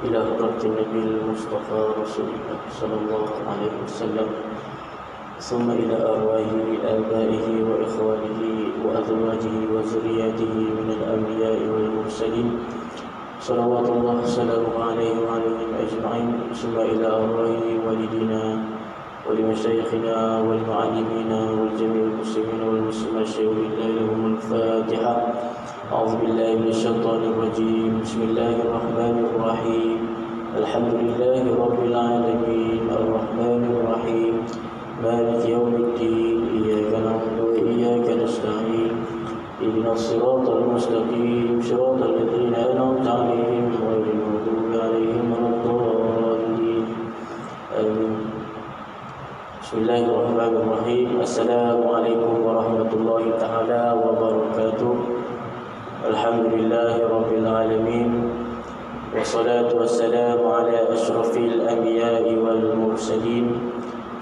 إلى حضرة النبي المصطفى رسول الله صلى الله عليه وسلم، ثم إلى أرواح آبائه وإخوانه وأزواجه وذرياته من الأنبياء والمرسلين صلوات الله وسلامه عليه وعليهم أجمعين، ثم إلى أرواح والدينا ولمشايخنا والمعلمين والجميع المسلمين والمسلمات شهود الله لهم الفاتحة. أعوذ بالله من الشيطان الرجيم. بسم الله الرحمن الرحيم. الحمد لله رب العالمين الرحمن الرحيم مالك يوم الدين، إياك نعبد وإياك نستعين، اهدنا الصراط المستقيم صراط الذين أنعمت عليهم غير المغضوب عليهم ولا الضالين، آمين. بسم الله الرحمن الرحيم. السلام عليكم ورحمة الله تعالى وبركاته. الحمد لله رب العالمين، والصلاة والسلام على أشرف الأنبياء والمرسلين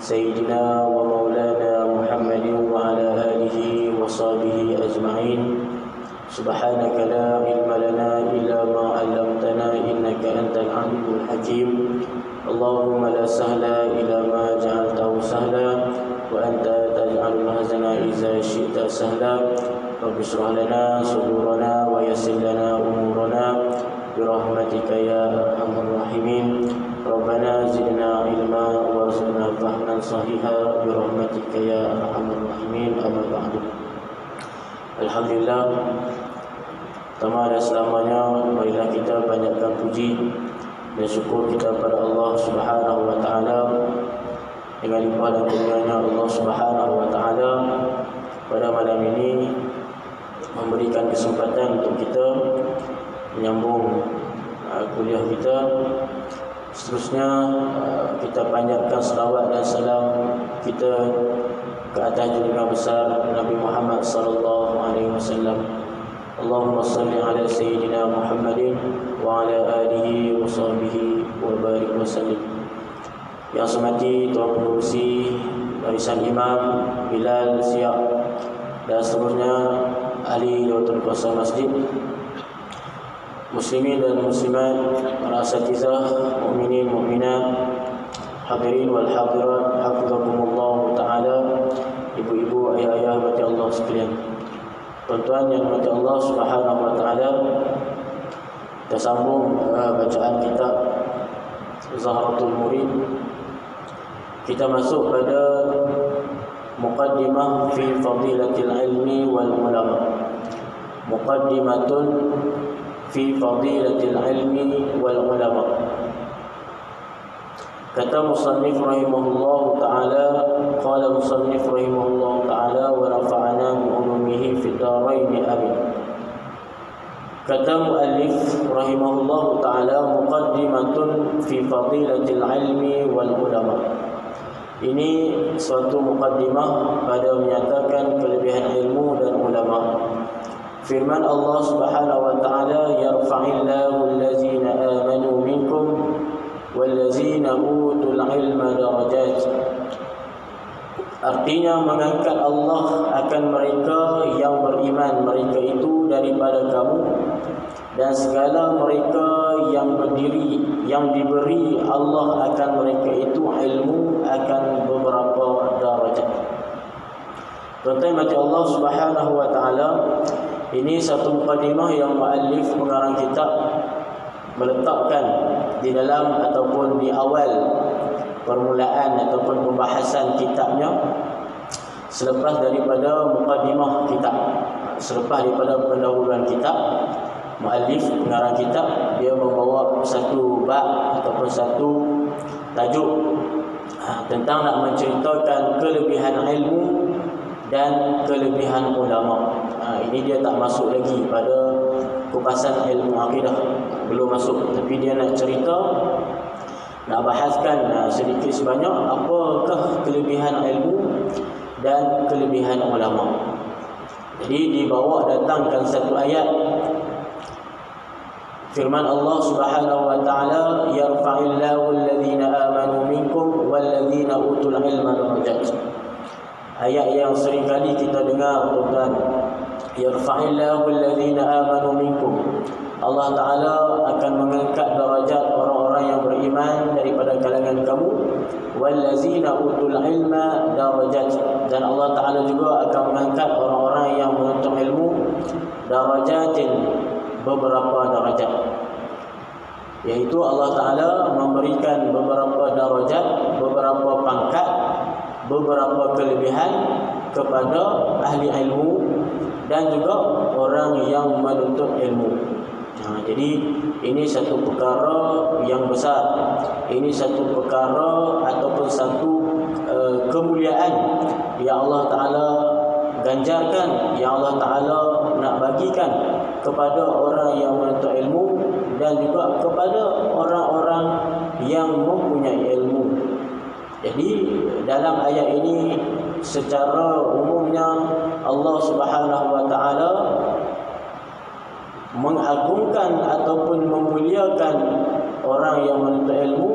سيدنا ومولانا محمد وعلى آله وصحبه أجمعين. سبحانك لا علم لنا إلا ما علمتنا إنك أنت العليم الحكيم. اللهم لا سهل إلا ما جعلته سهلا وأنت تجعل الحزن إذا شئت سهلا. رب اشرح لنا صدورنا ويسر لنا أمورنا برحمتك يا أرحم الراحمين. ربنا زدنا علما وارزقنا فهما صحيحا برحمتك يا أرحم الراحمين. أما بعد. Alhamdulillah, pertama dan selamanya marilah kita banyakkan puji dan syukur kita kepada Allah Subhanahu wa taala. Dengan limpah dan kurnianya Allah Subhanahu wa taala pada malam ini memberikan kesempatan untuk kita menyambung kuliah kita. Seterusnya kita panjatkan selawat dan salam kita ke atas junjungan besar Nabi Muhammad sallallahu alaihi wasallam. Allahumma salli ala sayyidina Muhammadin wa ala alihi wa sahbihi wa barik wa sallim. Yang semati Tuan Pengurusi Barisan Imam Bilal Siap dan seterusnya ahli Jawatankuasa Kuasa Masjid, muslimin dan muslimat, para asatizah, mukminin mukminat, hadirin wal hadirat, hafizakumullah taala, ibu-ibu, ayah-ayah mati Allah sekalian. Tuan-tuan yang mati Allah Subhanahu wa taala, kita sambung bacaan kitab Zahratul Murid. Kita masuk pada muqaddimah fi fadilatil ilmi wal ulama. Muqaddimatun fi fadilatil ilmi wal ulama. Kata musannif rahimahullah ta'ala, qala musannif rahimahullah ta'ala wa nafa'ana bi ulumihi fid darain amin. Kata muallif rahimahullah ta'ala, muqaddimatun fi fadilatil ilmi wal ulama. Ini suatu muqaddimah pada menyatakan kelebihan ilmu dan ulama. Firman Allah Subhanahu wa taala, yarfa'illahu allazina amanu minkum wallazina utul ilma darajat. Artinya mengangkat Allah akan mereka yang beriman, mereka itu daripada kamu, dan segala mereka yang berdiri, yang diberi Allah akan mereka itu ilmu akan beberapa darajat. Tuan-tuan mati Allah Subhanahu wa taala, ini satu mukadimah yang muallif pengarang kitab meletakkan di dalam ataupun di awal permulaan ataupun pembahasan kitabnya selepas daripada mukadimah kitab. Selepas daripada pendahuluan kitab, muallif pengarang kitab dia membawa satu bab ataupun satu tajuk tentang nak menceritakan kelebihan ilmu dan kelebihan ulama. Ini dia tak masuk lagi pada kupasan ilmu akidah, belum masuk, tapi dia nak cerita, nak bahaskan sedikit sebanyak apakah kelebihan ilmu dan kelebihan ulama. Jadi dibawa datangkan satu ayat firman Allah Subhanahu wa taala, yarfa'illahu alladhina amanu minkum walladzina utul ilma darajat. Ayat yang sering kali kita dengar, tuan-tuan. Yarfa'illahu alladhina amanu minkum. Allah Ta'ala akan mengangkat darajat orang beriman daripada kalangan kamu, wallazina utul ilma darajat, dan Allah Ta'ala juga akan mengangkat orang-orang yang menuntut ilmu darajatin, beberapa darajat, iaitu Allah Ta'ala memberikan beberapa darajat, beberapa pangkat, beberapa kelebihan kepada ahli ilmu dan juga orang yang menuntut ilmu. Jadi ini satu perkara yang besar, ini satu perkara ataupun satu kemuliaan yang Allah Ta'ala ganjarkan, yang Allah Ta'ala nak bagikan kepada orang yang menuntut ilmu dan juga kepada orang-orang yang mempunyai ilmu. Jadi dalam ayat ini secara umumnya Allah Subhanahu wa Ta'ala mengagungkan ataupun memuliakan orang yang menuntut ilmu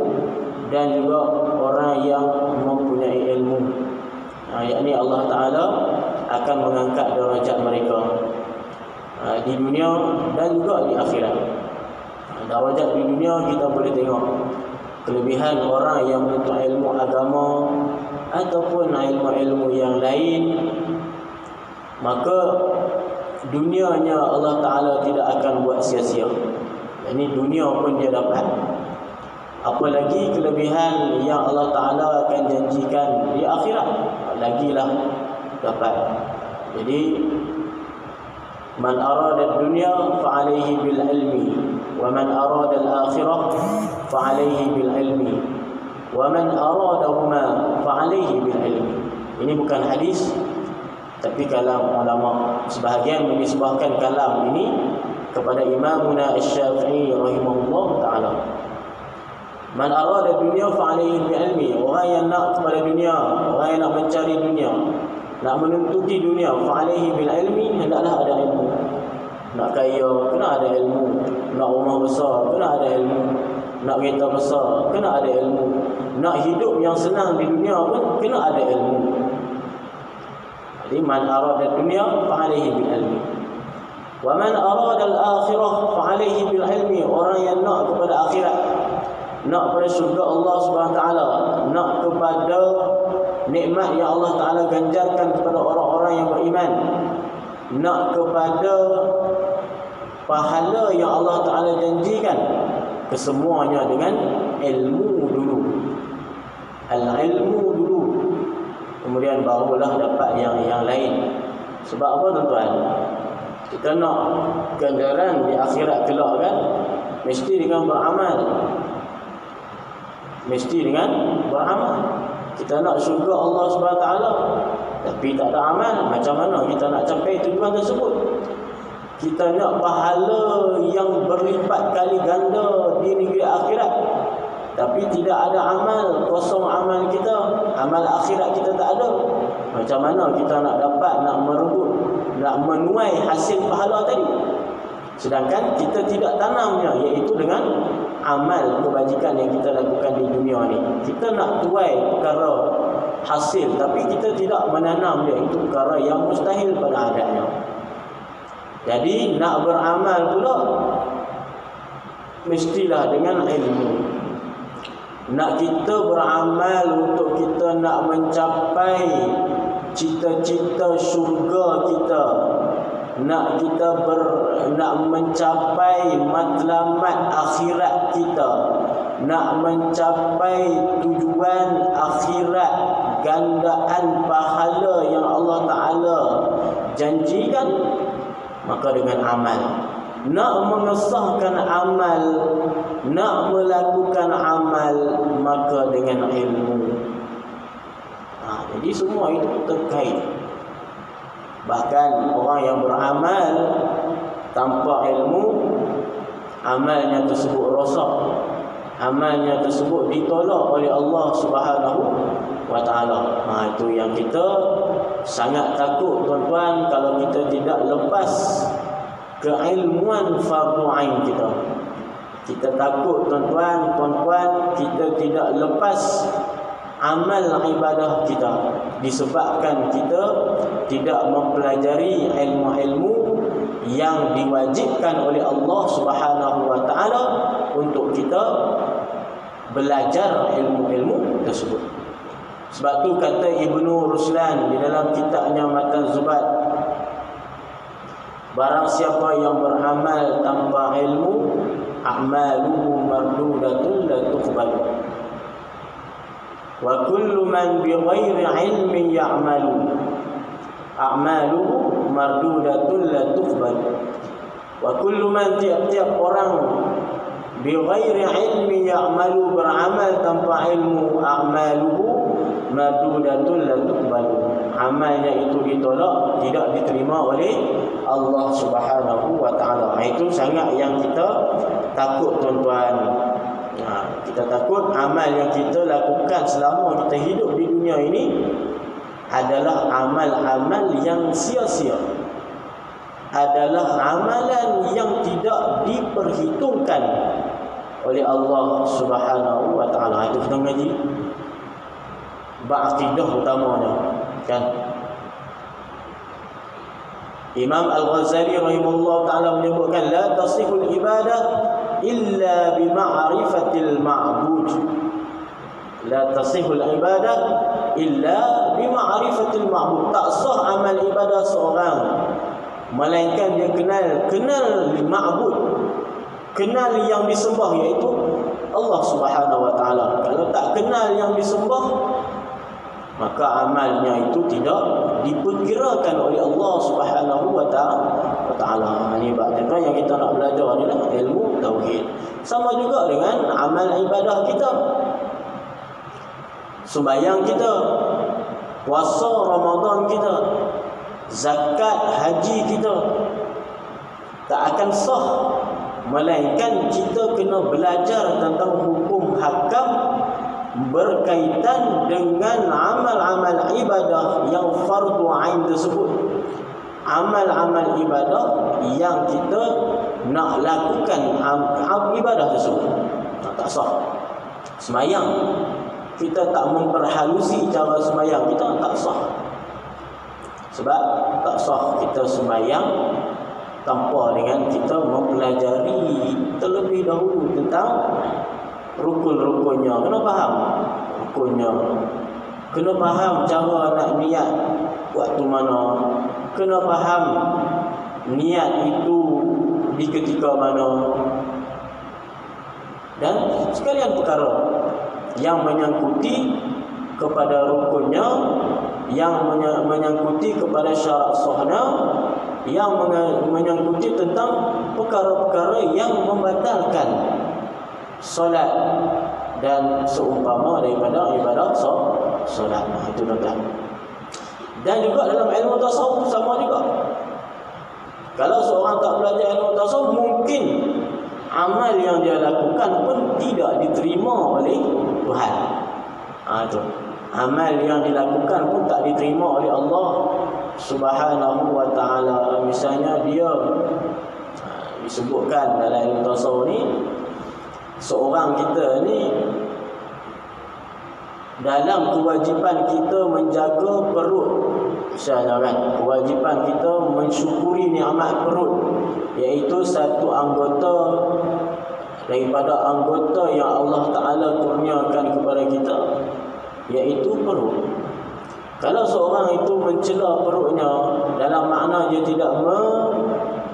dan juga orang yang mempunyai ilmu. Yakni Allah Ta'ala akan mengangkat derajat mereka di dunia dan juga di akhirat. Derajat di dunia kita boleh tengok kelebihan orang yang menuntut ilmu agama ataupun ilmu-ilmu yang lain, maka dunianya Allah Ta'ala tidak akan buat sia-sia. Ini dunia pun dia dapat. Apalagi kelebihan yang Allah Ta'ala akan janjikan di akhirat, lagilah dapat. Jadi man arada dunya fa'alaihi bil ilmi, wa man arada al-akhirah fa'alaihi bil ilmi, wa man aradahuma fa'alaihi bil ilmi. Ini bukan hadis, tapi kalam ulama. Sebahagian menisbahkan kalam ini kepada Imamuna Asy-Syafi'i rahimahullah ta'ala. Man arada dunya fa'alaihi bil ilmi. Orang yang nak kepada dunia, orang yang nak mencari dunia, nak menuntuti dunia, fa'alaihi bil ilmi, hendaklah ada ilmu. Nak kaya, kena ada ilmu. Nak rumah besar, kena ada ilmu. Nak kereta besar, kena ada ilmu. Nak hidup yang senang di dunia pun kena ada ilmu. Jadi man arada dunya fa'alaihi bil ilmi, wa man arada al-akhirah fa'alaihi bil ilmi. Orang yang nak kepada akhirat, nak kepada syurga Allah Subhanahu wa taala, nak kepada nikmat yang Allah Taala ganjarkan kepada orang-orang yang beriman, nak kepada pahala yang Allah Taala janjikan, kesemuanya dengan ilmu dulu. Al-ilmu dulu, kemudian barulah dapat yang lain. Sebab apa tuan-tuan? Kita nak ganjaran di akhirat kelak kan, mesti dengan beramal. Mesti dengan beramal. Kita nak syurga Allah SWT, tapi tak ada amal, macam mana kita nak capai tujuan tersebut? Kita nak pahala yang berlipat kali ganda di negeri akhirat, tapi tidak ada amal, kosong amal kita, amal akhirat kita tak ada. Macam mana kita nak dapat, nak merebut, nak menuai hasil pahala tadi? Sedangkan kita tidak tanamnya, iaitu dengan amal kebajikan yang kita lakukan di dunia ni. Kita nak tuai perkara hasil, tapi kita tidak menanam dia. Itu perkara yang mustahil pada adatnya. Jadi nak beramal pula mestilah dengan ilmu. Nak kita beramal untuk kita nak mencapai cita-cita syurga kita, nak kita nak mencapai matlamat akhirat kita, nak mencapai tujuan akhirat, gandaan pahala yang Allah Ta'ala janjikan, maka dengan amal. Nak mengesahkan amal, nak melakukan amal, maka dengan ilmu. Jadi semua itu terkait. Bahkan orang yang beramal tanpa ilmu, amalnya tersebut rosak, amalnya tersebut ditolak oleh Allah Subhanahu wa Ta'ala. Itu yang kita sangat takut tuan-tuan, kalau kita tidak lepas keilmuan fardu ain kita. Kita takut tuan-tuan, puan-puan, kita tidak lepas amal ibadah kita disebabkan kita tidak mempelajari ilmu-ilmu yang diwajibkan oleh Allah Subhanahu wa Ta'ala untuk kita belajar ilmu-ilmu tersebut. Sebab tu kata Ibnu Ruslan di dalam kitabnya Matan Zubat, barang siapa yang beramal tanpa ilmu, a'maluhu mardudatun la tuqbal. Wa kullu man bighairi ilmin ya'malu, a'maluhu mardudatun la tuqbal. Wa kullu man, tiap-tiap orang, bighairi ilmi ya'malu, beramal tanpa ilmu, a'maluhu mardudatun la tuqbal, amalnya itu ditolak, tidak diterima oleh Allah Subhanahu wa taala. Itu sangat yang kita takut, tuan-tuan. Kita takut amal yang kita lakukan selama kita hidup di dunia ini adalah amal-amal yang sia-sia, adalah amalan yang tidak diperhitungkan oleh Allah Subhanahu wa taala. Itu kita ngaji ba'aqidah utamanya, kan? Imam Al-Ghazali rahimahullah ta'ala menyebutkan, la tasihul ibadah illa bima'rifatil ma'bud. La tasihul ibadah illa bima'rifatil ma'bud. Tak sah amal ibadah seorang melainkan dia kenal ma'bud, kenal yang disembah, iaitu Allah Subhanahu wa taala. Kalau tak kenal yang disembah, maka amalnya itu tidak diperkirakan oleh Allah Subhanahu wa taala. Ini bab yang kita nak belajar adalah ilmu tauhid. Sama juga dengan amal ibadah kita. Sembahyang kita, puasa Ramadan kita, zakat haji kita tak akan sah melainkan kita kena belajar tentang hukum hakam berkaitan dengan amal-amal ibadah yang fardu ain tersebut. Amal-amal ibadah yang kita nak lakukan ibadah tersebut tak sah. Semayang, kita tak memperhalusi cara semayang kita, tak sah. Sebab tak sah kita semayang tanpa dengan kita mempelajari terlebih dahulu tentang rukun-rukunnya. Kena faham rukunnya, kena faham cara nak niat waktu mana, kena faham niat itu di ketika mana, dan sekalian perkara yang menyangkuti kepada rukunnya, yang menyangkuti kepada syarat sahnya, yang menyangkuti tentang perkara-perkara yang membatalkan solat dan seumpama daripada ibadah solat. Itu tuan-tuan. Dan juga dalam ilmu tasawuf sama juga. Kalau seorang tak belajar ilmu tasawuf, mungkin amal yang dia lakukan pun tidak diterima oleh Tuhan. Itu amal yang dilakukan pun tak diterima oleh Allah Subhanahu wa taala. Misalnya dia disebutkan dalam ilmu tasawuf ni, seorang kita ni dalam kewajipan kita menjaga perut, misalnya kan, kewajipan kita mensyukuri nikmat perut, iaitu satu anggota daripada anggota yang Allah Ta'ala kurniakan kepada kita, iaitu perut. Kalau seorang itu mencela perutnya dalam makna dia tidak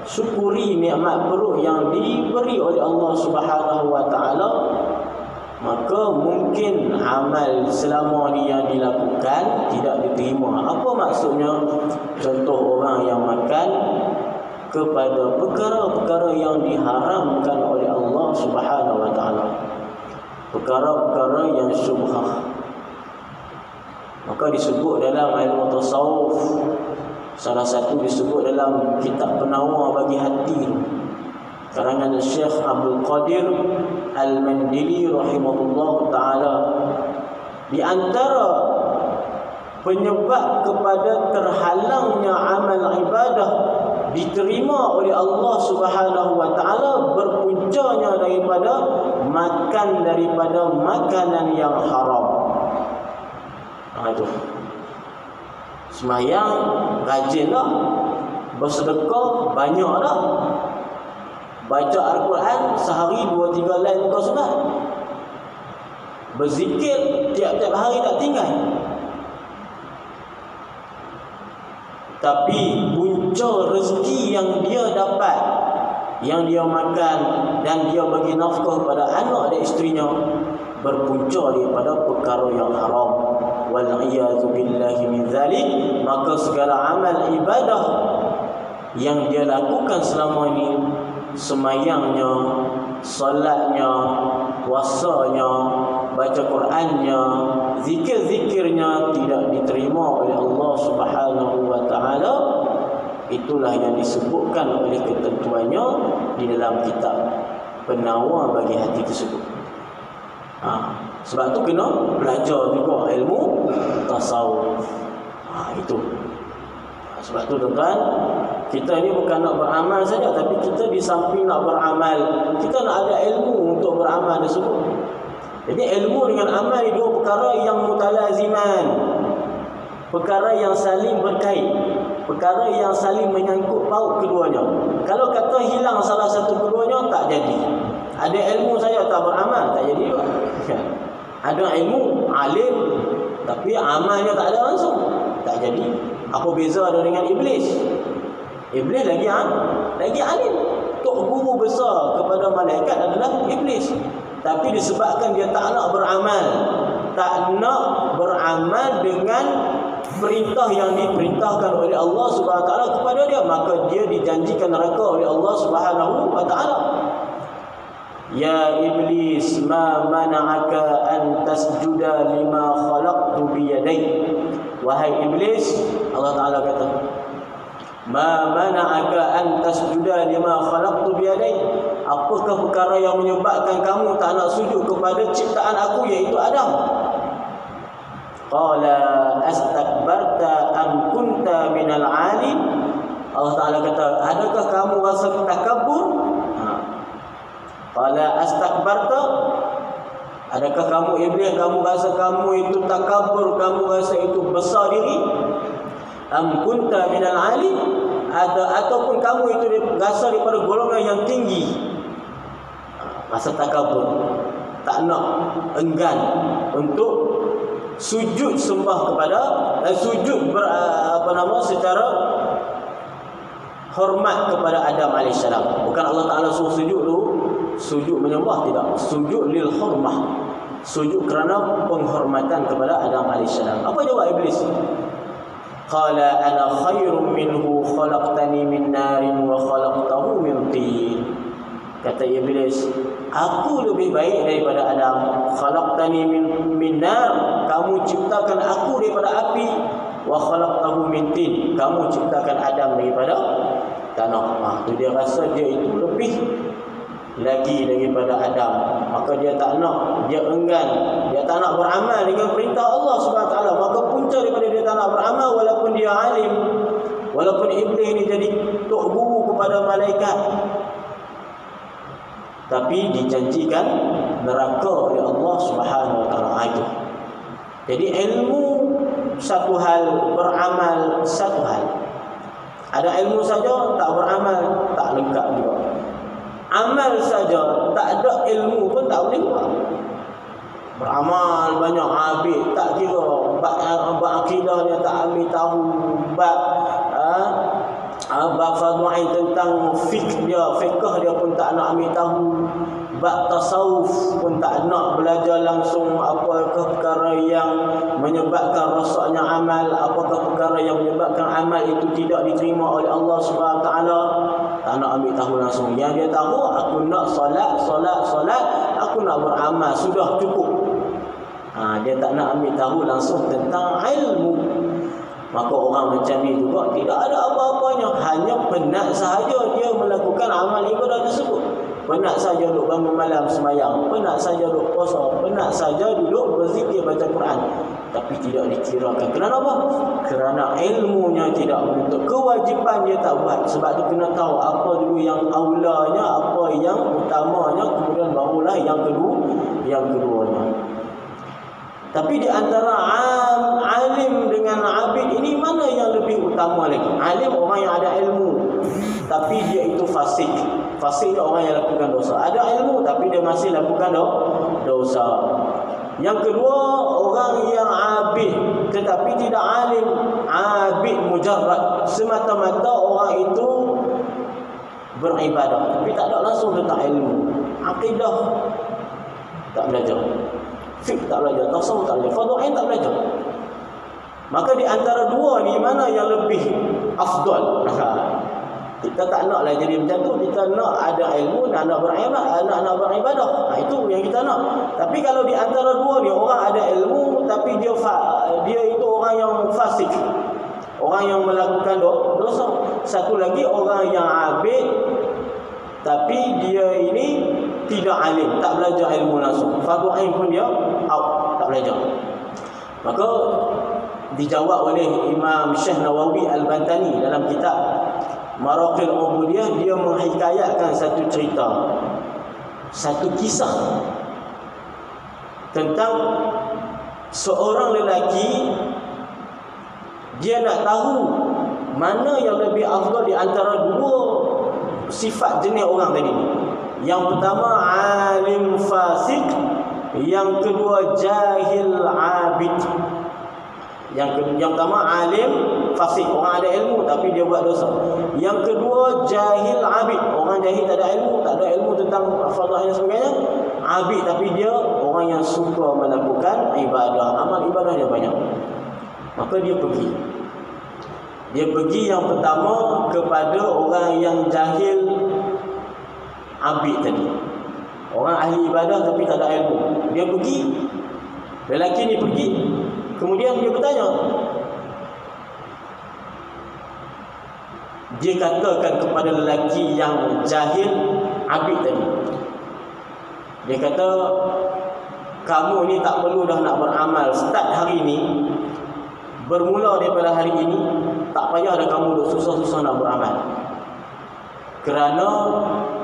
syukuri nikmat perut yang diberi oleh Allah Subhanahu wa taala, maka mungkin amal selama ni yang dilakukan tidak diterima. Apa maksudnya? Contoh orang yang makan kepada perkara-perkara yang diharamkan oleh Allah Subhanahu wa taala, perkara-perkara yang syubhah, maka disebut dalam ilmu tasawuf, salah satu disebut dalam kitab Penawar bagi hati, karangan Syekh Abdul Qadir Al-Mandili rahimahullah ta'ala, di antara penyebab kepada terhalangnya amal ibadah diterima oleh Allah Subhanahu wa taala berpuncanya daripada makan daripada makanan yang haram. Itu semayang rajinlah, bersedekah banyaklah, baca Al-Quran sehari 2-3 lain muka sunat. berzikir tiap-tiap hari tak tinggal. Tapi punca rezeki yang dia dapat, yang dia makan dan dia bagi nafkah kepada anak dan isterinya, berpunca daripada perkara yang haram. Wal-iyadzu billahi min zalik. Maka segala amal ibadah yang dia lakukan selama ini, semayangnya, solatnya, puasanya, baca Qurannya, zikir-zikirnya tidak diterima oleh Allah Subhanahu wa taala. Itulah yang disebutkan oleh ketentuannya di dalam kitab penawar bagi hati tersebut. Sebab tu kena belajar juga ilmu tasawuf. Itu. Sebab tu tuan-tuan, kita ni bukan nak beramal saja, tapi kita di samping nak beramal, kita nak ada ilmu untuk beramal tersebut. Jadi ilmu dengan amal ni dua perkara yang mutalaziman, perkara yang saling berkait, perkara yang saling menyangkut paut keduanya. Kalau kata hilang salah satu keduanya, tak jadi. Ada ilmu saja tak beramal, tak jadi juga. Ada ilmu, alim, tapi amalnya tak ada langsung, tak jadi. Apa beza ada dengan iblis? Iblis lagi alim. Tok guru besar kepada malaikat adalah iblis. Tapi disebabkan dia tak nak beramal, tak nak beramal dengan perintah yang diperintahkan oleh Allah Subhanahu wa taala kepada dia, maka dia dijanjikan neraka oleh Allah Subhanahu wa taala. Ya iblis, ma mana'aka an tasjuda lima khalaqtu bi yadai. Wahai iblis, Allah taala kata, ma mana'aka an tasjuda lima khalaqtu bi yadai. Apakah perkara yang menyebabkan kamu tak nak sujud kepada ciptaan aku, iaitu Adam? Qala astakbarta am kunta minal 'ali. Allah taala kata, adakah kamu rasa takabur? Qala astakbarta, adakah kamu iblis, kamu rasa kamu itu takabur, kamu rasa itu besar diri? Am kunta minal 'ali, ataupun kamu itu rasa daripada golongan yang tinggi. Rasa takabur, tak nak, enggan untuk sujud sembah kepada sujud secara hormat kepada Adam AS. Bukan Allah Taala suruh sujud tu, sujud menyembah, tidak. Sujud lil hormah, sujud kerana penghormatan kepada Adam AS. Apa jawab iblis? Qala ana khairum minhu khalaqtani min narin wa khalaqtahu min tin. Kata iblis, aku lebih baik daripada Adam. Khalaqtani min nar, kamu ciptakan aku daripada api. Wa khalaqtahu min tin, kamu ciptakan Adam daripada tanah. Tu dia rasa dia itu lebih lagi daripada Adam. Maka dia tak nak, dia enggan, dia tak nak beramal dengan perintah Allah Subhanahu wa taala. Maka punca daripada dia tak nak beramal, walaupun dia alim, walaupun iblis ni jadi tok guru kepada malaikat, tapi dijanjikan neraka oleh Allah Subhanahu wa taala. Itu. Jadi ilmu satu hal, beramal satu hal. Ada ilmu saja tak beramal, tak lengkap juga. Amal saja tak ada ilmu pun tak boleh buat. Beramal banyak habis, tak kira bab akidah dia tak ambil tahu, bab fardu ain tentang fiqh dia pun tak nak ambil tahu, bab tasawuf pun tak nak belajar langsung. Apakah perkara yang menyebabkan rosaknya amal, apakah perkara yang menyebabkan amal itu tidak diterima oleh Allah Subhanahu wa taala, tak nak ambil tahu langsung. Yang dia tahu, aku nak solat, aku nak beramal, sudah cukup. Dia tak nak ambil tahu langsung tentang ilmu. Maka orang macam ni juga tidak ada apa-apanya, hanya penat sahaja dia melakukan amal ibadah tersebut. Penat saja duduk bangun malam semayang, penat saja duduk puasa, penat saja duduk berzikir baca Quran, tapi tidak dikirakan. Kerana apa? Kerana ilmunya tidak menuntut, kewajipan dia tak buat. Sebab tu kena tahu apa dulu yang aulanya, apa yang utamanya, kemudian barulah yang keduanya. Tapi di antara alim dengan abid ini, mana yang lebih utama lagi? Alim orang yang ada ilmu tapi dia itu fasik. Fasik dia orang yang lakukan dosa. Ada ilmu tapi dia masih lakukan dosa. Yang kedua, orang yang abid tetapi tidak alim, abid mujarrad, semata-mata orang itu beribadah tapi tak ada langsung letak ilmu. Akidah tak belajar, fiqh tak belajar, tasawuf tak belajar, fardu ain tak belajar. Maka di antara dua ni mana yang lebih afdal? Kita tak naklah jadi macam tu. Kita nak ada ilmu dan nak beribadah. Itu yang kita nak. Tapi kalau di antara dua ni, orang ada ilmu tapi dia itu orang yang fasik, orang yang melakukan dosa. Satu lagi orang yang abid tapi dia ini tidak alim, tak belajar ilmu langsung. Fardu ain pun dia out, tak belajar. Maka dijawab oleh Imam Syekh Nawawi Al-Bantani dalam kitab Maraqil Ubudiyah. Dia menghikayatkan satu cerita, satu kisah tentang seorang lelaki. Dia nak tahu mana yang lebih afdal di antara dua sifat jenis orang tadi. Yang pertama alim fasik, yang kedua jahil abid. Yang pertama alim fasik, orang ada ilmu tapi dia buat dosa. Yang kedua jahil abid, orang jahil tak ada ilmu tentang fardu dan sebagainya. Abid tapi dia orang yang suka melakukan ibadah, amal ibadah dia banyak. Maka dia pergi yang pertama kepada orang yang jahil abid tadi, orang ahli ibadah tapi tak ada ilmu. Dia pergi, lelaki ni pergi, kemudian dia bertanya. Dia katakan kepada lelaki yang jahil abid tadi, dia kata, kamu ni tak perlu dah nak beramal. Start hari ni, bermula daripada hari ini, tak payah dah kamu duk susah-susah nak beramal. Kerana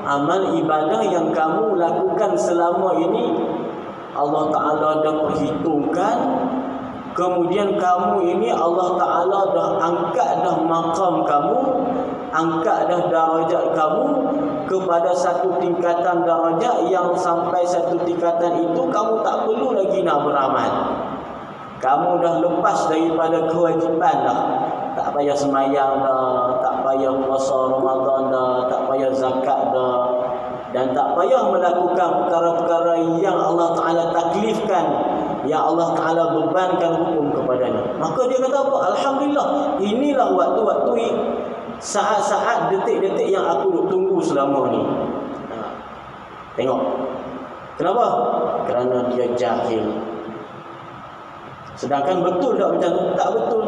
amal ibadah yang kamu lakukan selama ini Allah Ta'ala dah perhitungkan. Kemudian kamu ini Allah Ta'ala dah angkat dah maqam kamu, angkat dah darajat kamu kepada satu tingkatan darajat yang sampai satu tingkatan itu kamu tak perlu lagi nak beramal. Kamu dah lepas daripada kewajipan dah. Tak payah semayang dah, tak payah puasa Ramadan dah, tak payah zakat dah, dan tak payah melakukan perkara-perkara yang Allah Ta'ala taklifkan, yang Allah Ta'ala bebankan hukum kepadanya. Maka dia kata apa? Alhamdulillah, inilah waktu-waktu, saat-saat, detik-detik yang aku duk tunggu selama ni. Tengok. Kenapa? Kerana dia jahil. Sedangkan betul tak macam tu? Tak betul.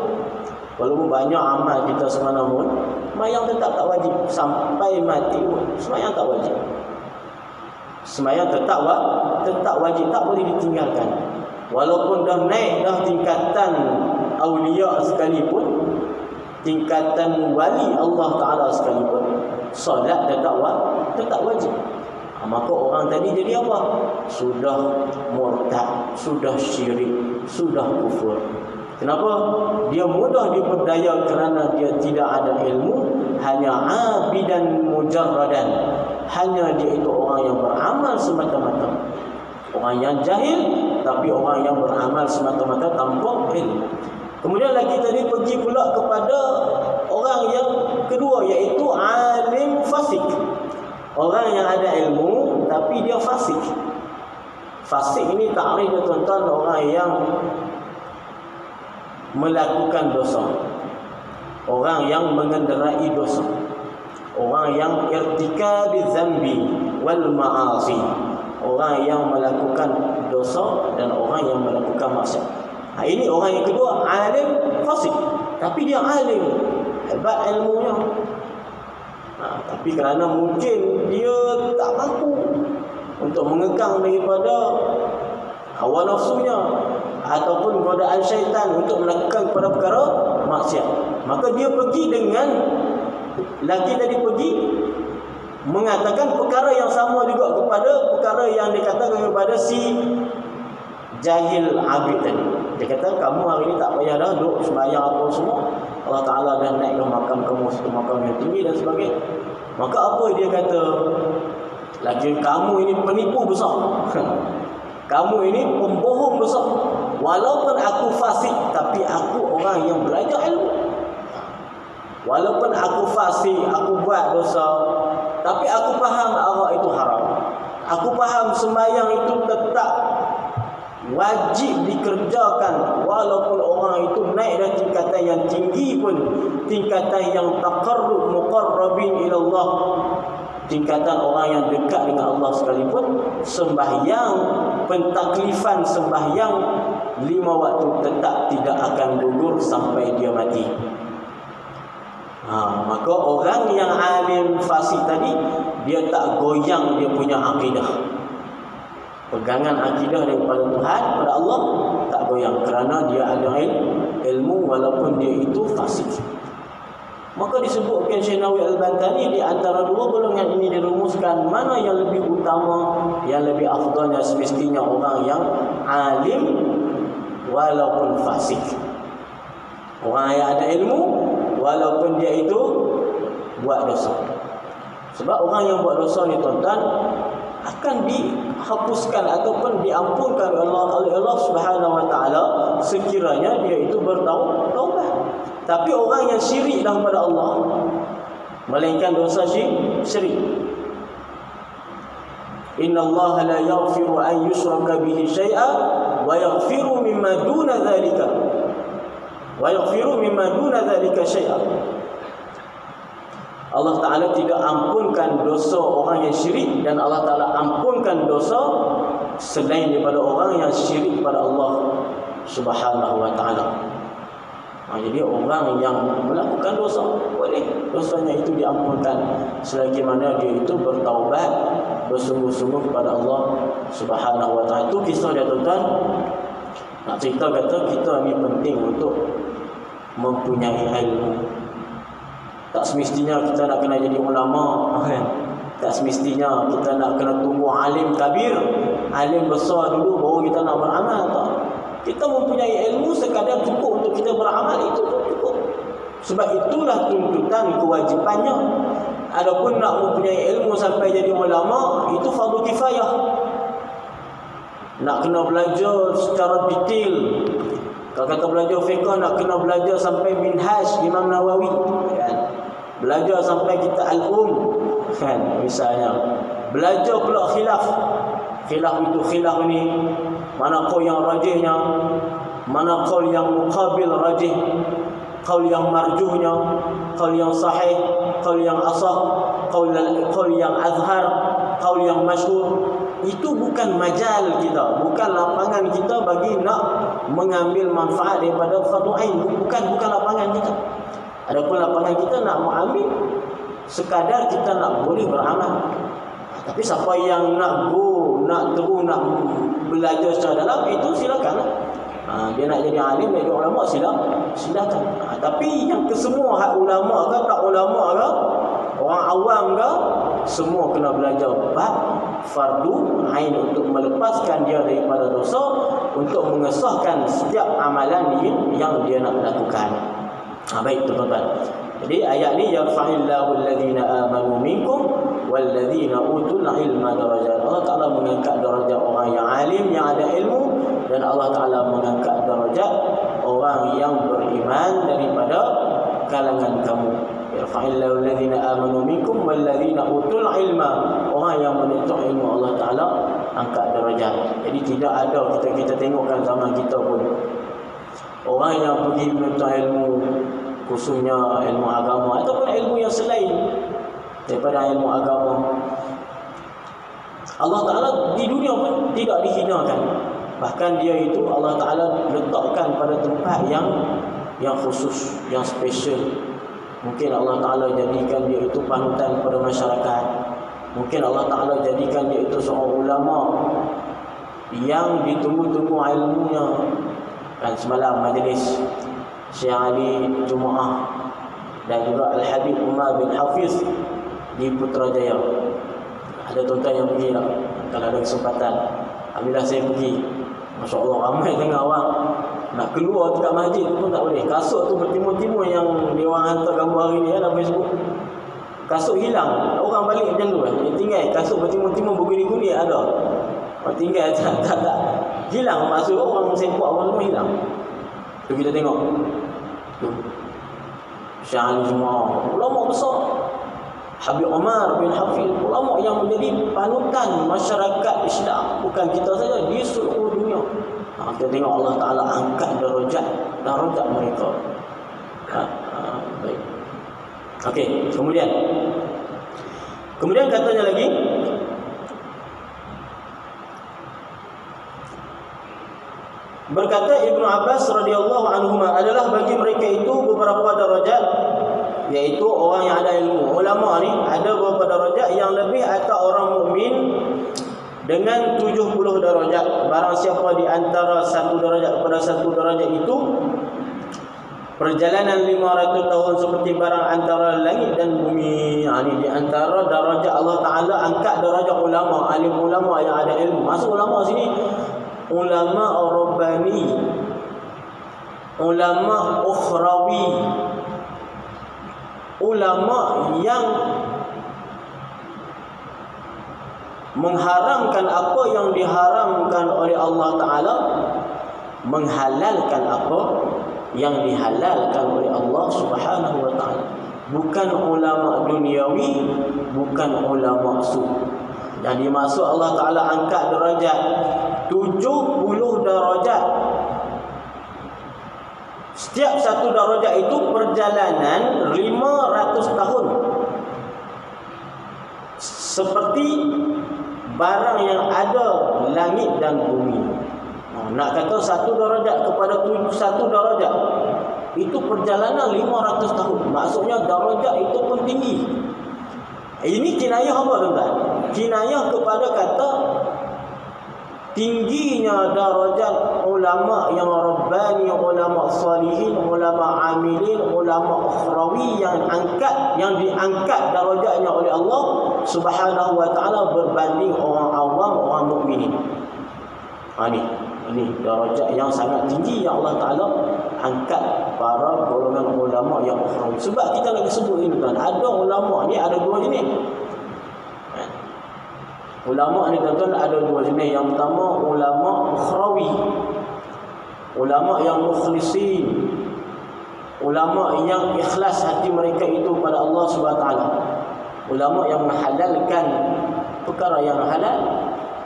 Walaupun banyak amal kita semana pun, semayang tetap tak wajib. Sampai mati pun semayang tak wajib. Semayang tetap wajib, tak boleh ditinggalkan. Walaupun dah naik dah tingkatan awliya sekalipun, tingkatan wali Allah Ta'ala sekalipun, solat tetap wajib. Maka orang tadi jadi apa? Sudah murtad, sudah syirik, sudah kufur. Kenapa? Dia mudah diperdaya kerana dia tidak ada ilmu, hanya abidan mujarradan. Hanya dia itu orang yang beramal semata-mata. Orang yang jahil, tapi orang yang beramal semata-mata tanpa ilmu. Kemudian lagi tadi pergi pula kepada orang yang kedua, iaitu alim fasik. Orang yang ada ilmu tapi dia fasik. Fasik ini takrifnya tuan-tuan, orang yang melakukan dosa, orang yang mengenderai dosa, orang yang irtikabi dzambi wal ma'asi, orang yang melakukan dosa dan orang yang melakukan maksiat. Ini orang yang kedua, alim fasik, tapi dia alim, hebat ilmunya. Tapi kerana mungkin dia tak mampu untuk mengekang daripada hawa nafsunya ataupun godaan syaitan untuk melakukan perkara maksiat, maka dia pergi dengan laki tadi pergi mengatakan perkara yang sama juga kepada perkara yang dikatakan kepada si jahil abid tadi. Dia kata, kamu hari ini tak payah dah duduk sembahyang apa semua, Allah Ta'ala dah naikkan makam kamu satu makam yang tinggi dan sebagainya. Maka apa dia kata? Laki kamu ini penipu besar. Kamu ini pembohong besar. Walaupun aku fasik, tapi aku orang yang belajar ilmu. Walaupun aku fasik, aku buat dosa, tapi aku faham arak itu haram. Aku faham sembahyang itu tetap wajib dikerjakan, walaupun orang itu naik dari tingkatan yang tinggi pun, tingkatan yang taqarrub muqarrabin ila Allah, tingkatan orang yang dekat dengan Allah sekalipun, sembahyang, pentaklifan sembahyang 5 waktu tetap tidak akan gugur sampai dia mati. Maka orang yang alim fasik tadi, dia tak goyang dia punya akidah. Pegangan akidah daripada Tuhan, pada Allah, tak goyang, kerana dia ada ilmu walaupun dia itu fasik. Maka disebutkan Syekh Nawawi Al-Bantani, di antara dua golongan ini dirumuskan mana yang lebih utama, yang lebih afdalnya semestinya orang yang alim walaupun fasik. Orang yang ada ilmu walaupun dia itu buat dosa. Sebab orang yang buat dosa ni tuan-tuan akan dihapuskan ataupun diampunkan oleh Allah Subhanahu Wa Taala sekiranya dia itu bertaubat. Tapi orang yang syirik kepada Allah, melainkan dosa syirik. Inna Allah la yaghfiru an yushraka bihi syai'an wa yaghfiru mimma duna dzalika. Wa yaghfiru mimma duna dzalika syai'an. Allah Ta'ala tidak ampunkan dosa orang yang syirik, dan Allah Ta'ala ampunkan dosa selain daripada orang yang syirik pada Allah Subhanahu Wa Ta'ala. Jadi orang yang melakukan dosa, boleh dosanya itu diampunkan selagi mana dia itu bertaubat bersungguh-sungguh kepada Allah Subhanahu Wa Ta'ala. Itu kisah dia tuan-tuan. Nak cerita kata kita ni penting untuk mempunyai ilmu. Tak semestinya kita nak kena jadi ulama, kan? Tak semestinya kita nak kena tumbuh alim kabir, alim besar dulu baru kita nak beramal, tak. Kita mempunyai ilmu sekadar cukup untuk kita beramal, itu cukup. Sebab itulah tuntutan kewajipannya. Adapun nak mempunyai ilmu sampai jadi ulama, itu fardu kifayah. Nak kena belajar secara detail. Kalau kata belajar fiqh, nak kena belajar sampai minhaj Imam Nawawi, kan? Belajar sampai kita al-um, kan, misalnya. Belajar pula khilaf. Khilaf itu khilaf ni, mana qaul yang rajihnya, mana qaul yang muqabil rajih, qaul yang marjuhnya, qaul yang sahih, qaul yang asah, qaul yang azhar, qaul yang masyhur. Itu bukan majal kita, bukan lapangan kita bagi nak mengambil manfaat daripada fardu ain, bukan lapangan kita. Adapun lapangan kita nak mengambil sekadar kita nak boleh beramal. Tapi siapa yang nak nak belajar secara dalam, itu silakan. Dia nak jadi alim, nak jadi ulama, silakan. Tapi yang kesemua hak ulama ke tak ulama ke, orang awam ke, semua kena belajar bab fardu ain untuk melepaskan dia daripada dosa, untuk mengesahkan setiap amalan yang dia nak lakukan. Baik tuan-tuan. Jadi ayat ni, yarfa'illahu alladhina amanu minkum walladzina utul ilma darajat. Allah Ta'ala mengangkat darjat orang yang alim, yang ada ilmu, dan Allah Ta'ala mengangkat darjat orang yang beriman daripada kalangan kamu. Yarfa'illahu alladhina amanu minkum walladzina utul ilma. Orang yang menuntut ilmu, Allah Ta'ala angkat darjat. Jadi tidak ada kita tengokkan zaman kita pun orang yang pergi menuntut ilmu, khususnya ilmu agama ataupun ilmu yang selain daripada ilmu agama, Allah Ta'ala di dunia pun tidak dihinakan. Bahkan dia itu Allah Ta'ala letakkan pada tempat yang khusus, yang special. Mungkin Allah Ta'ala jadikan dia itu panutan kepada masyarakat. Mungkin Allah Ta'ala jadikan dia itu seorang ulama yang ditunggu-tunggu ilmunya. Dan semalam majlis Syekh Ali Jumaah dan juga Al-Habib Umar bin Hafiz di Putrajaya. Ada tuan-tuan yang pergi tak? Kalau ada kesempatan, alhamdulillah saya pergi. Masya Allah, ramai tengah orang nak keluar dekat masjid pun tak boleh. Kasut tu bertimbun-timbun yang dia orang hantar gambar hari ni dalam Facebook. Kasut hilang, orang balik macam tu kan. Dia tinggal kasut bertimbun-timbun berguni-guni ada. Tinggal tak hilang, maksud orang sempuk orang semua hilang. Tu kita tengok tu Syah semua ulama besar, Habib Umar bin Hafiz, ulama yang menjadi panutan masyarakat Islam, bukan kita saja, di seluruh dunia. Kita tengok Allah Ta'ala angkat darajat mereka. Baik. Okey, kemudian katanya lagi, berkata Ibnu Abbas radhiyallahu anhuma, adalah bagi mereka itu beberapa darajat, yaitu orang yang ada ilmu. Ulama ni ada beberapa darajat yang lebih atas orang mukmin dengan 70 darajat. Barang siapa di antara satu darajat kepada satu darajat itu, perjalanan 500 tahun seperti barang antara langit dan bumi. Ini di antara darajat Allah Ta'ala angkat darajat ulama, alim ulama yang ada ilmu. Maksud ulama sini ulama rabbani, ulama ukhrawi, ulama yang mengharamkan apa yang diharamkan oleh Allah Ta'ala, menghalalkan apa yang dihalalkan oleh Allah Subhanahu wa Ta'ala. Bukan ulama duniawi, bukan ulama su. Dan dimaksud Allah Ta'ala angkat darajat 70 darajat. Setiap satu darajat itu perjalanan 500 tahun. Seperti barang yang ada langit dan bumi. Nak kata satu darajat kepada satu darajat, itu perjalanan 500 tahun. Maksudnya darajat itu pun tinggi. Ini kinayah apa tuan-tuan? Kinayah kepada kata tingginya darajat ulama yang rabbani, ulama salihin, ulama amilin, ulama ukhrawi yang diangkat darajatnya oleh Allah Subhanahu wa Ta'ala berbanding orang awam, orang mukminin. Ini darajat yang sangat tinggi yang Allah Ta'ala angkat para golongan ulama yang ukhrawi. Sebab kita lagi sebut ini tuan, ada ulama ni ada dua jenis. Ulama ni tuan-tuan ada dua jenis. Yang pertama ulama ukhrawi, ulama yang mukhlisin, ulama yang ikhlas hati mereka itu pada Allah Subhanahu wa Ta'ala. Ulama yang menghalalkan perkara yang halal,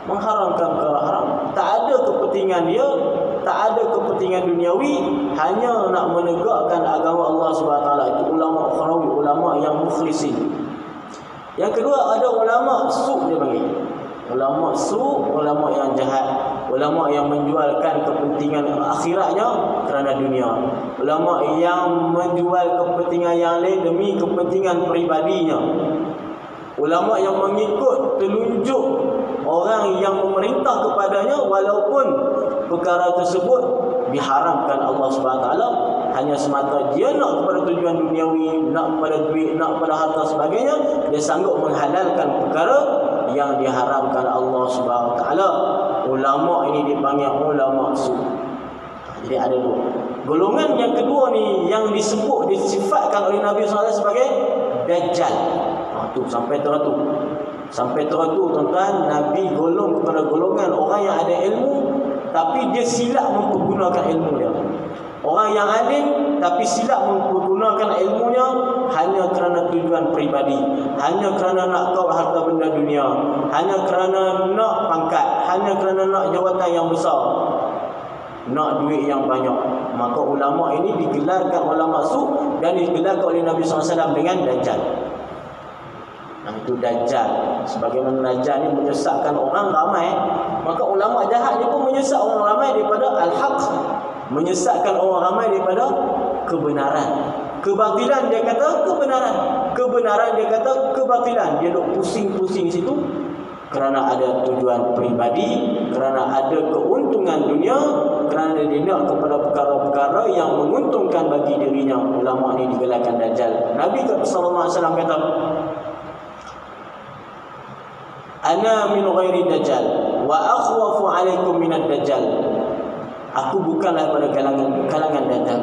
mengharamkan perkara haram. Tak ada kepentingan dia, tak ada kepentingan duniawi, hanya nak menegakkan agama Allah Subhanahu wa Ta'ala. Itu ulama ukhrawi, ulama yang mukhlisin. Yang kedua ada ulama su', dia panggil. Ulama su', ulama yang jahat, ulama yang menjualkan kepentingan akhiratnya kerana dunia. Ulama yang menjual kepentingan yang lain demi kepentingan peribadinya. Ulama yang mengikut telunjuk orang yang memerintah kepadanya walaupun perkara tersebut diharamkan Allah Subhanahu wa Ta'ala, hanya semata dia nak kepada tujuan duniawi, nak kepada duit, nak kepada harta sebagainya, dia sanggup menghalalkan perkara yang diharamkan Allah Subhanahu wa Ta'ala. Ulama ini dipanggil ulama su'. Jadi ada dua. Golongan yang kedua ni yang disifatkan oleh Nabi SAW sebagai Dajjal. Tu sampai teratur. Sampai teratur tuan-tuan, Nabi golong kepada golongan orang yang ada ilmu tapi dia silap mempergunakan ilmu dia. Orang yang alim tapi silap mempergunakan ilmunya hanya kerana tujuan peribadi, hanya kerana nak kau harta benda dunia, hanya kerana nak pangkat, hanya kerana nak jawatan yang besar, nak duit yang banyak. Maka ulama ini digelarkan ulama su' dan digelarkan oleh Nabi SAW dengan Dajjal. Itu Dajjal. Sebagaimana Dajjal ni menyesatkan orang ramai, maka ulama jahat ni pun menyesat orang ramai daripada al-haq, menyesatkan orang ramai daripada kebenaran. Kebatilan dia kata kebenaran, kebenaran dia kata kebatilan. Dia duk pusing-pusing situ kerana ada tujuan peribadi, kerana ada keuntungan dunia, kerana dia nak kepada perkara-perkara yang menguntungkan bagi dirinya. Ulama ni digelarkan Dajjal. Nabi sallallahu alaihi wasallam kata, ana min ghairi dajjal wa akhwafu alaikum minad dajjal. Aku bukanlah pada kalangan Dajjal.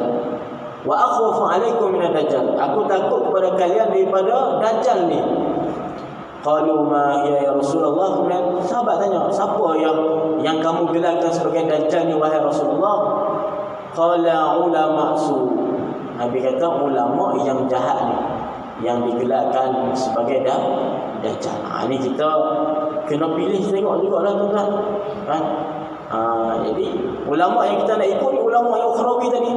Wa akhwafu alaikum minad dajjal. Aku takut kepada kalian daripada Dajjal ni. Qalu ma hiya ya Rasulullah. Kemudian sahabat tanya, siapa yang kamu gelarkan sebagai dajjal ni wahai Rasulullah? Qala ulama su. Nabi kata ulama yang jahat ni yang digelarkan sebagai dajjal. Ini kita kena pilih tengok jugalah tuan-tuan. Kan? Jadi ulama yang kita nak ikut ni ulama yang ukhrawi tadi.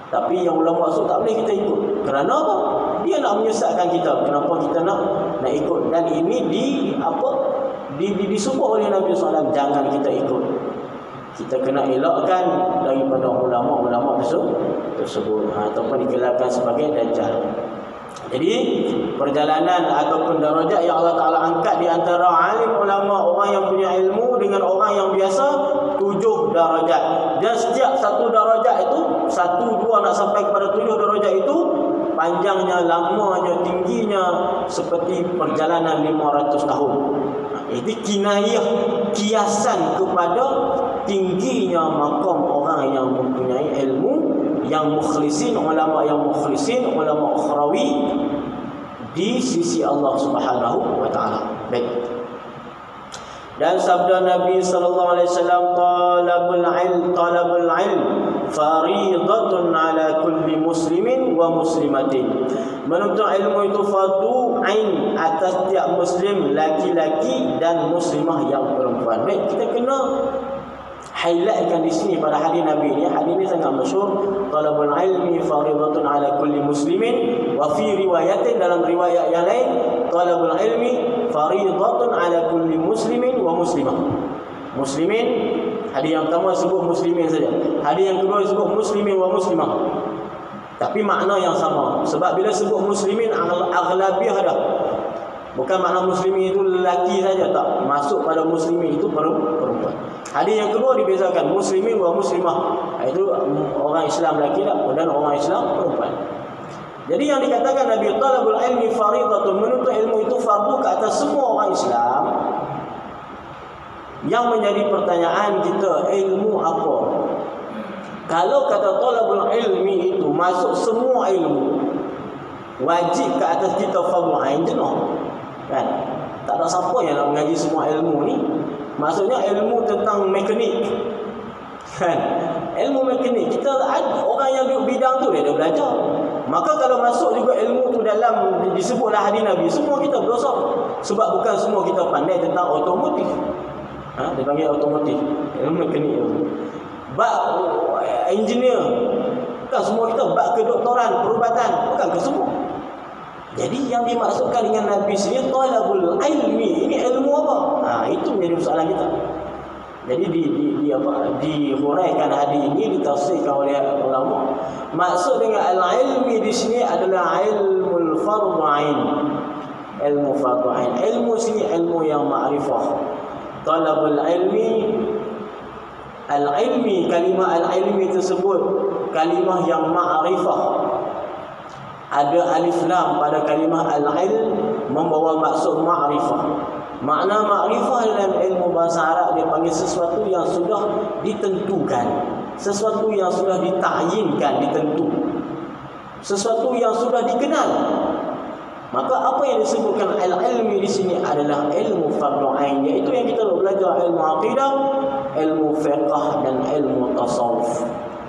Tapi yang ulama su tak boleh kita ikut. Kerana apa? Dia nak menyesatkan kita. Kenapa kita nak ikut? Dan ini disuruh oleh Nabi SAW, jangan kita ikut. Kita kena elakkan daripada ulama-ulama tersebut ataupun digelarkan sebagai dajjal. Jadi perjalanan ataupun darajat yang Allah Ta'ala angkat di antara alim ulama, orang yang punya ilmu, dengan orang yang biasa, 7 darajat. Dan setiap satu darajat itu 1, 2 nak sampai kepada 7 darajat itu panjangnya, lamanya, tingginya seperti perjalanan 500 tahun. Ini kinayah, kiasan kepada tingginya makam orang yang mempunyai ilmu, yang mukhlisin, ulama yang mukhlisin, ulama ukhrawi di sisi Allah Subhanahu wa taala. Baik. Dan sabda Nabi sallallahu alaihi wasallam, talabul ilm fariidatun ala kulli muslimin wa muslimatin. Menuntut ilmu itu fardu ain atas setiap muslim laki-laki dan muslimah yang perempuan. Baik, kita kena highlightkan di sini pada hadis Nabi ni. Hadis ni sangat masyhur, talabul ilmi fariidatun ala kulli muslimin, wa fi riwayatin, dalam riwayat yang lain, talabul ilmi fariidatun ala kulli muslimin wa muslimah. Muslimin, hadis yang pertama sebut muslimin saja. Hadis yang kedua sebut muslimin wa muslimah. Tapi makna yang sama. Sebab bila sebut muslimin aghlabiah dah. Bukan makna muslimin itu lelaki saja, tak. Masuk pada muslimin itu perempuan. Hadis yang kedua dibezakan, muslimin wa muslimah. Itu orang Islam lelaki dan orang Islam perempuan. Jadi yang dikatakan Nabi, talabul ilmi faridatun, menuntut ilmu itu fardu ke atas semua orang Islam. Yang menjadi pertanyaan kita, ilmu apa? Kalau kata talabul ilmi itu masuk semua ilmu, wajib ke atas kita fardu ain, jenuh. Kan? Tak ada siapa yang nak mengaji semua ilmu ni. Maksudnya ilmu tentang mekanik. Kan? Ilmu mekanik, kita ada orang yang di bidang tu dia dah belajar. Maka kalau masuk juga ilmu tu dalam disebutlah hadis Nabi, semua kita berdosa. Sebab bukan semua kita pandai tentang otomotif. Dia panggil otomotif, ilmu mekanik tu. Bab engineer, bukan semua kita. Bab kedoktoran, perubatan, bukan ke semua. Jadi yang dimaksudkan dengan Nabi sini talabul ilmi, ini ilmu apa? Itu menjadi soalan kita. Jadi dihuraikan hadis ini, ditafsirkan oleh ulama. Maksud dengan al-ilmi di sini adalah ilmul fardhu ain. Ilmu fardhu ain. Ilmu sini ilmu yang ma'rifah. Talabul ilmi, al-ilmi, kalimah al-ilmi tersebut kalimah yang ma'rifah. Ada alif lam pada kalimah al-ilm membawa maksud ma'rifah. Makna ma'rifah dalam ilmu bahasa Arab dia panggil sesuatu yang sudah ditentukan, sesuatu yang sudah ditakyinkan, ditentu, sesuatu yang sudah dikenal. Maka apa yang disebutkan al-ilmi di sini adalah ilmu fardhu ain, iaitu yang kita belajar ilmu aqidah, ilmu fiqh dan ilmu tasawuf.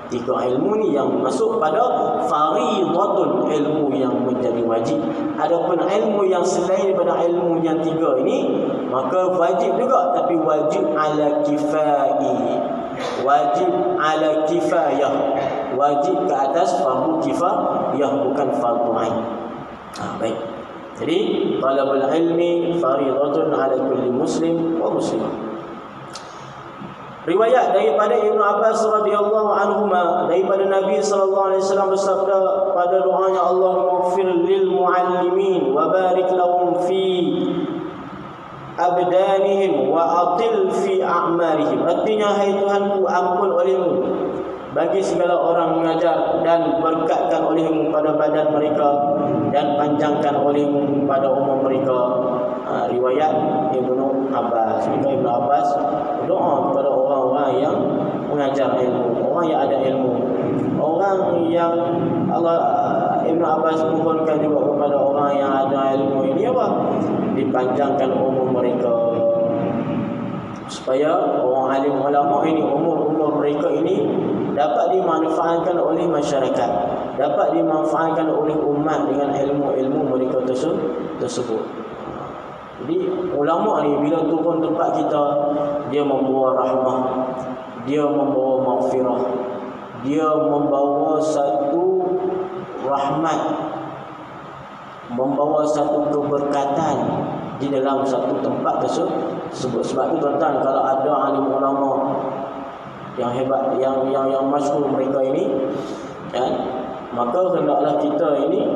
3 ilmu ni yang masuk pada faridatun, ilmu yang menjadi wajib. Adapun ilmu yang selain daripada ilmu yang 3 ini, maka wajib juga, tapi wajib ala kifai, wajib ala kifayah, wajib ke atas fardu kifayah, bukan fardu ain. Baik. Jadi talabul ilmi faridatun ala kulli muslim wa muslimah. Riwayat daripada Ibnu Abbas radhiyallahu anhuma, daripada Nabi sallallahu alaihi wasallam bersabda pada doanya, Allahumma ighfir lil muallimin wa barik lahum fi abdanihim wa atil fi a'marihim. Artinya, hai Tuhanku, ampun olehmu bagi segala orang mengajar, dan berkatkan olehmu pada badan mereka, dan panjangkan olehmu pada umur mereka. Riwayat Ibnu Abbas. Ibnu Abbas doa kepada orang-orang yang mengajar ilmu, orang yang ada ilmu, orang yang Ibnu Abbas mohonkan juga kepada orang yang ada ilmu ini apa? dipanjangkan umur mereka, supaya orang alim ulama ini umur mereka ini dapat dimanfaatkan oleh masyarakat, dapat dimanfaatkan oleh umat dengan ilmu-ilmu mereka tersebut. Jadi ulama ni bila turun tempat kita, dia membawa rahmah, dia membawa maghfirah, dia membawa satu rahmat, membawa satu keberkatan di dalam satu tempat tersebut. Sebab itu tuan-tuan, kalau ada alim ulama yang hebat, yang masyhur mereka ini, kan, maka hendaklah kita ini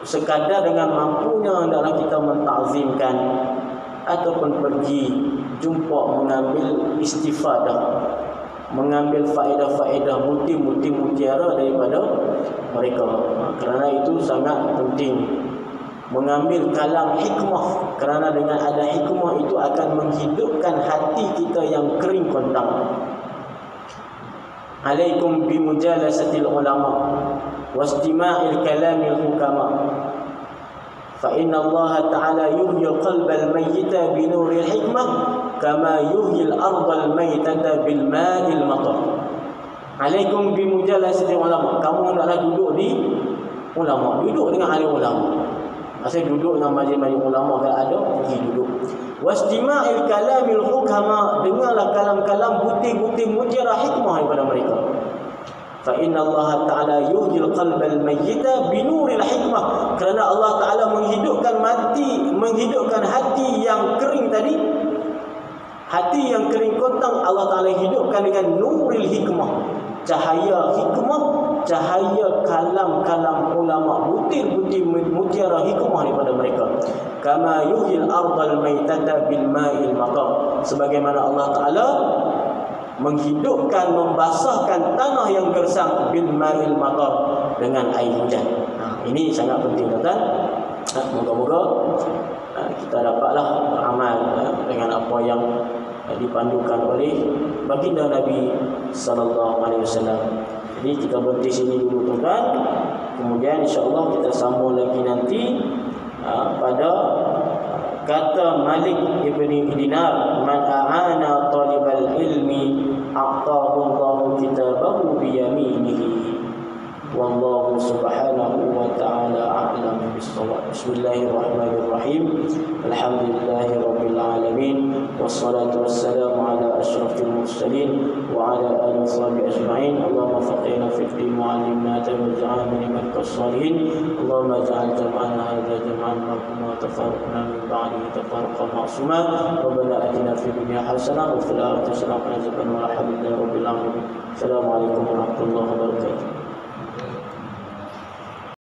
sekadar dengan mampunya hendaklah kita mentakzimkan ataupun pergi jumpa, mengambil istifadah, mengambil faedah-faedah, muti-muti mutiara daripada mereka. Kerana itu sangat penting mengambil kalam hikmah, kerana dengan ada hikmah itu akan menghidupkan hati kita yang kering kontang. Alaikum bimujalasatil ulama wastima'il kalamil hukama, fa inna Allah ta'ala yuhyi qalbal mayyita binuril hikmah kama yuhyi al-ardal maytata bil ma'il matar. Alaikum bimujalasatil ulama, kamu hendaklah duduk di ulama, duduk dengan alim ulama. Maksudnya duduk dengan majlis-majlis ulama, kalau ada pergi duduk. Wastima'il kalamil hukama, dengarlah kalam-kalam bukti-bukti mujarah hikmah daripada mereka. Fa inna Allah Ta'ala yuhyil qalbal mayyita binuril hikmah, kerana Allah Ta'ala menghidupkan hati yang kering tadi, hati yang kering kontang, Allah Ta'ala hidupkan dengan nuril hikmah, cahaya hikmah, cahaya kalam-kalam ulama, butir-butir mutiara hikmah daripada mereka. Kama yuhyil ardal maytata bil ma'il matar, sebagaimana Allah Ta'ala menghidupkan, membasahkan tanah yang gersang bil ma'il matar, dengan air hujan. Ini sangat penting, tuan-tuan. Moga-moga kita dapatlah beramal dengan apa yang dipandukan oleh baginda Nabi sallallahu alaihi wasallam. Jadi kita berhenti sini dulu, tuan-tuan. Kemudian insya-Allah kita sambung lagi nanti pada kata Malik ibni Dinar, man a'ana talibal ilmi a'tahu Allahu kitabahu bi yaminihi. Wallahu subhanahu wa ta'ala a'lam bis-shawab. Bismillahirrahmanirrahim. Alhamdulillahi rabbil alamin, wassalatu wassalamu ala asyrafil mursalin wa ala alihi washabihi ajma'in. Allahumma faqihna fid din wa 'allimna waj'alna min as-salihin. Allahumma ij'al jam'ana hadha jam'an marhuma wa tafarraqna min ba'dihi tafarruqan ma'suma. Rabbana atina fid dunya hasanah wa fil akhirati hasanah wa qina adzabannar. Alhamdulillahi rabbil alamin. Assalamualaikum warahmatullahi wabarakatuh.